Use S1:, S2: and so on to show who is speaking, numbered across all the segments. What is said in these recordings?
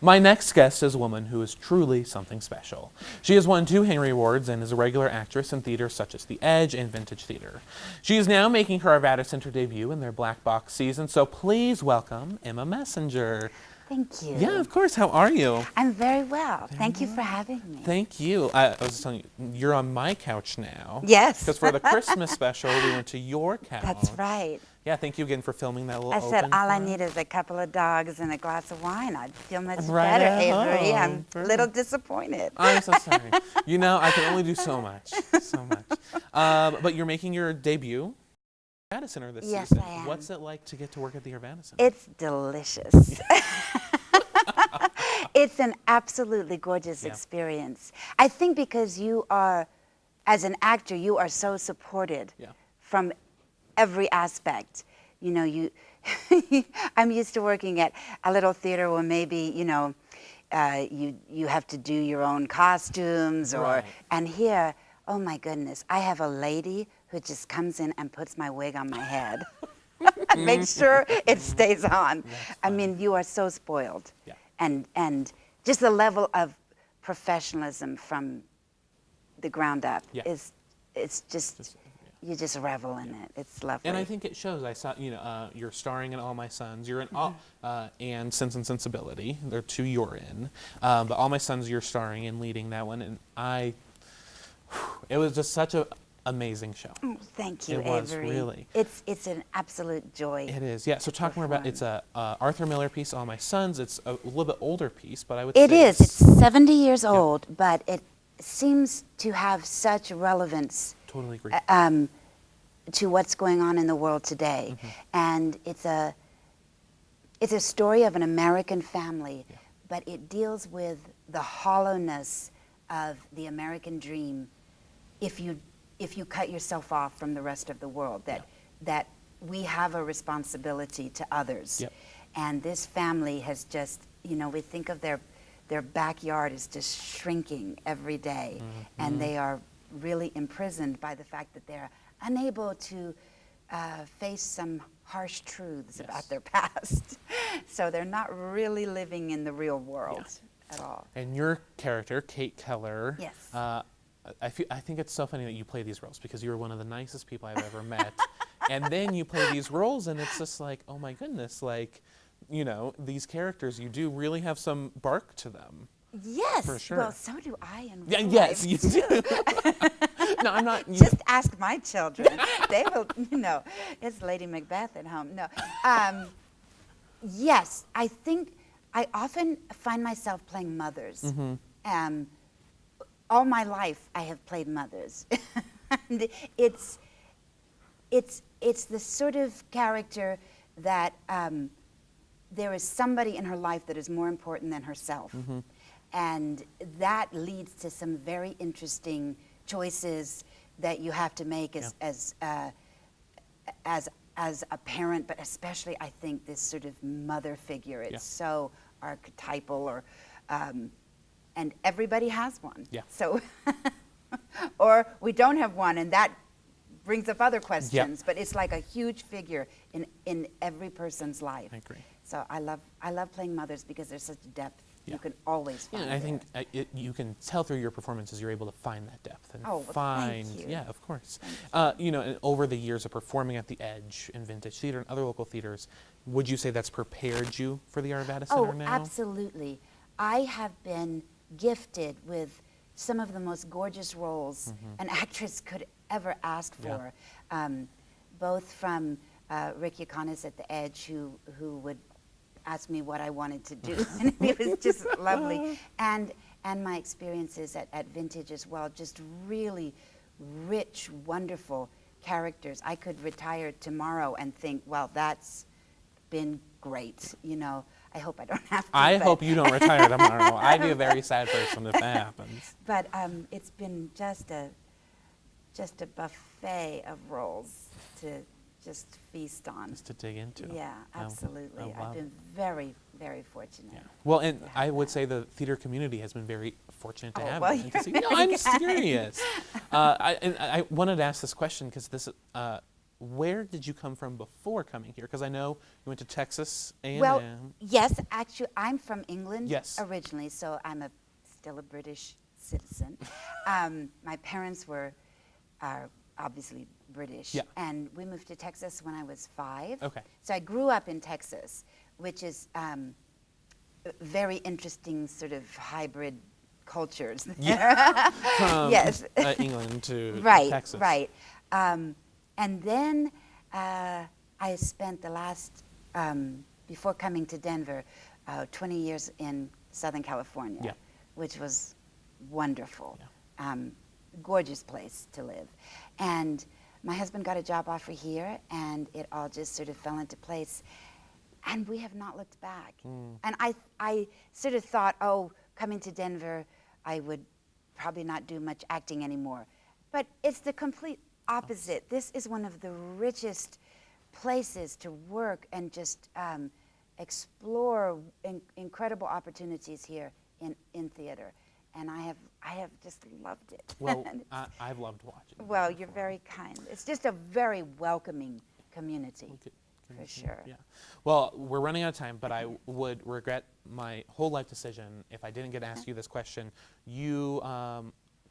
S1: My next guest is a woman who is truly something special. She has won 2 Henry Awards and is a regular actress in theater such as The Edge and Vintage Theater. She is now making her Arvada Center debut in their Black Box season, so please welcome Emma Messanger.
S2: Thank you.
S1: Yeah, of course. How are you?
S2: I'm very well. Thank you for having me.
S1: Thank you. I was just telling you, you're on my couch now.
S2: Yes.
S1: Because for the Christmas special, we went to your couch.
S2: That's right.
S1: Yeah, thank you again for filming that little
S2: I said all I
S1: open
S2: need is a couple of dogs and a glass of wine. I'd feel much
S1: Right
S2: better,
S1: at
S2: Avery.
S1: home.
S2: I'm a little disappointed.
S1: I'm so sorry. You know, I can only do so much. So much. But you're making your debut at Arvada Center this
S2: Yes,
S1: season.
S2: I am.
S1: What's it like to get to work at the Arvada Center?
S2: It's delicious. It's an absolutely gorgeous experience. I think because you are, as an actor, you are so supported from every aspect. You know, you I'm used to working at a little theater where maybe, you know, you have to do your own costumes and here, oh my goodness, I have a lady who just comes in and puts my wig on my head. Make sure it stays on. I mean, you are so spoiled.
S1: Yeah.
S2: And just the level of professionalism from the ground up is, it's just you just revel in it. It's lovely.
S1: And I think it shows. I saw, you know, you're starring in All My Sons. You're in All, and Sense and Sensibility. They're 2 you're in. But All My Sons, you're starring and leading that one. And it was just such an amazing show.
S2: Oh, thank you,
S1: It was,
S2: Avery.
S1: really.
S2: It's an absolute joy.
S1: It is, yeah. So talk more about, it's a Arthur Miller piece, All My Sons. It's a little bit older piece, but I would say
S2: It is. It's 70 years old, but it seems to have such relevance
S1: Totally agree.
S2: to what's going on in the world today. And it's a story of an American family, but it deals with the hollowness of the American dream if you cut yourself off from the rest of the world, that we have a responsibility to others. And this family has just, you know, we think of their backyard is just shrinking every day, and they are really imprisoned by the fact that they're unable to face some harsh truths about their past. So they're not really living in the real world at all.
S1: And your character, Kate Keller,
S2: Yes.
S1: I think it's so funny that you play these roles because you're one of the nicest people I've ever met. And then you play these roles and it's just like, oh my goodness, like, you know, these characters, you do really have some bark to them.
S2: Yes.
S1: For sure.
S2: Well, so do I in
S1: Yeah,
S2: real
S1: yes,
S2: life,
S1: you
S2: too.
S1: do. No, I'm not.
S2: Just ask my children. They will, you know, it's Lady Macbeth at home. No. Yes, I think I often find myself playing mothers. All my life I have played mothers. And it's the sort of character that there is somebody in her life that is more important than herself. And that leads to some very interesting choices that you have to make as a parent, but especially I think this sort of mother figure. It's so archetypal, or and everybody has one. So, or we don't have one, and that brings up other questions. But it's like a huge figure in every person's life.
S1: I agree.
S2: So I love playing mothers because there's such depth. You can always find.
S1: Yeah, and I think you can tell through your performances you're able to find that depth and
S2: thank you.
S1: Yeah, of course. You know, and over the years of performing at the Edge and Vintage Theater and other local theaters, would you say that's prepared you for the Arvada Center now?
S2: Oh, absolutely. I have been gifted with some of the most gorgeous roles an actress could ever ask for, both from Rick Yaconis at the Edge, who would ask me what I wanted to do, and it was just lovely, and my experiences at Vintage as well, just really rich, wonderful characters. I could retire tomorrow and think, well, that's been great, you know. I hope I don't have to.
S1: I hope you don't retire tomorrow. I'd be a very sad person if that happens.
S2: But it's been just a buffet of roles to just feast on.
S1: Just to dig into.
S2: Yeah, absolutely.
S1: wow.
S2: I've been very, very fortunate.
S1: Yeah. Well, and I would say the theater community has been very fortunate to have you.
S2: You're
S1: No, I'm serious. I wanted to ask this question because this where did you come from before coming here? Because I know you went to Texas A&M.
S2: Well, yes, actually, I'm from England
S1: Yes.
S2: originally, so I'm still a British citizen. My parents are obviously British,
S1: Yeah.
S2: and we moved to Texas when I was 5.
S1: Okay.
S2: So I grew up in Texas, which is very interesting sort of hybrid cultures.
S1: Yeah. From
S2: Yes.
S1: England to
S2: Right,
S1: Texas.
S2: right. And then I spent the last, before coming to Denver, 20 years in Southern California,
S1: Yeah.
S2: which was wonderful.
S1: Yeah.
S2: Gorgeous place to live. And my husband got a job offer here, and it all just sort of fell into place. And we have not looked back. And I sort of thought, oh, coming to Denver, I would probably not do much acting anymore. But it's the complete opposite. This is one of the richest places to work and just explore incredible opportunities here in theater. And I have just loved it.
S1: Well, I've loved watching.
S2: Well, you're very kind. It's just a very welcoming community.
S1: Okay.
S2: For sure.
S1: Yeah. Well, we're running out of time, but I would regret my whole life decision if I didn't get to ask you this question. You,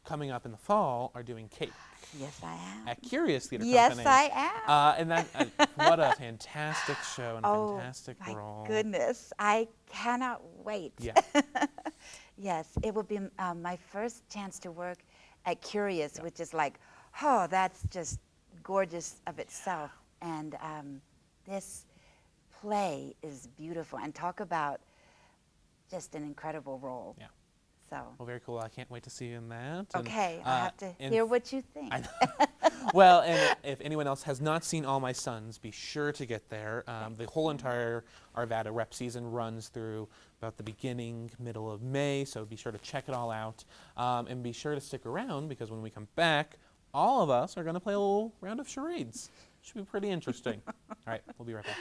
S1: coming up in the fall, are doing Cake
S2: Yes, I am.
S1: at Curious Theater
S2: Yes,
S1: Company.
S2: I am.
S1: And that, what a fantastic show and a
S2: Oh,
S1: fantastic
S2: my
S1: role.
S2: goodness. I cannot wait.
S1: Yeah.
S2: Yes, it will be my first chance to work at Curious, which is like, oh, that's just gorgeous of itself. And this play is beautiful. And talk about just an incredible role.
S1: Yeah.
S2: So.
S1: Well, very cool. I can't wait to see you in that. And,
S2: Okay, I have to
S1: and
S2: hear what you think.
S1: I know. Well, and if anyone else has not seen All My Sons, be sure to get there. The whole entire Arvada rep season runs through about the beginning, middle of May, so be sure to check it all out. And be sure to stick around, because when we come back, all of us are going to play a little round of charades. Should be pretty interesting. All right, we'll be right back.